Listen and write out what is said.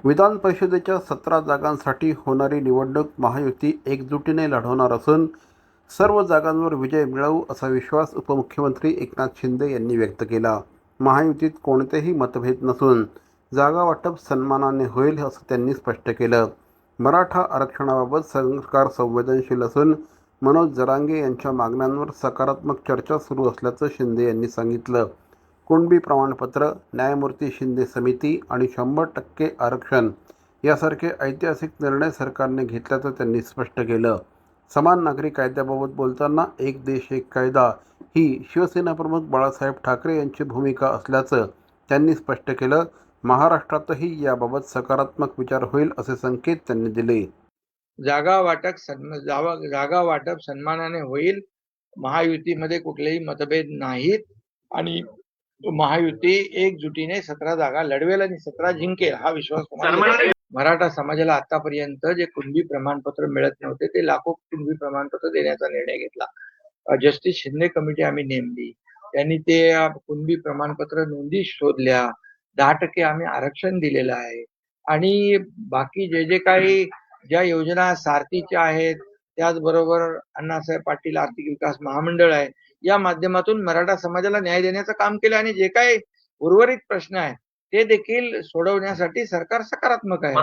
विधान परिषदेच्या 17 जागांसाठी होणारी निवडणूक महायुती एकजुटीने लढवणार असून सर्व जागांवर विजय मिळवू असा विश्वास उपमुख्यमंत्री एकनाथ शिंदे यांनी व्यक्त केला. महायुतीत कोणतेही मतभेद नसून जागा वाटप सन्मानाने होईल असं त्यांनी स्पष्ट केलं. मराठा आरक्षणाबाबत सरकार संवेदनशील असून मनोज जरांगे यांच्या मागण्यांवर सकारात्मक चर्चा सुरू असल्याचं शिंदे यांनी सांगितलं. कुणबी प्रमाणपत्र, न्यायमूर्ती शिंदे समिती आणि 100% आरक्षण यासारखे ऐतिहासिक निर्णय सरकारने घेतल्याचं त्यांनी स्पष्ट केलं. समान नागरी कायद्याबाबत बोलताना एक देश एक कायदा ही शिवसेनाप्रमुख बाळासाहेब ठाकरे यांची भूमिका असल्याचं त्यांनी स्पष्ट केलं. महाराष्ट्रातही याबाबत सकारात्मक विचार होईल असे संकेत त्यांनी दिले. जागा वाटप सन्मानाने होईल. महायुतीमध्ये कुठलेही मतभेद नाहीत आणि महायुती एकजुटीने 17 जागा लढवेल आणि 17 जिंकेल हा विश्वास मराठा समाजाला आतापर्यंत जे कुणबी प्रमाणपत्र मिळत नव्हते ते लाखो कुणबी प्रमाणपत्र देण्याचा निर्णय घेतला. जस्टिस शिंदे कमिटी आम्ही नेमली, त्यांनी ते कुणबी प्रमाणपत्र नोंदी शोधल्या. 10% आम्ही आरक्षण दिलेलं आहे आणि बाकी जे काही ज्या योजना सारथीच्या आहेत, त्याचबरोबर अण्णासाहेब पाटील आर्थिक विकास महामंडळ आहे, या माध्यमातून मराठा समाजाला न्याय देण्याचं काम केलं आणि जे काही उर्वरित प्रश्न आहे ते देखील सोडवण्यासाठी सरकार सकारात्मक आहे.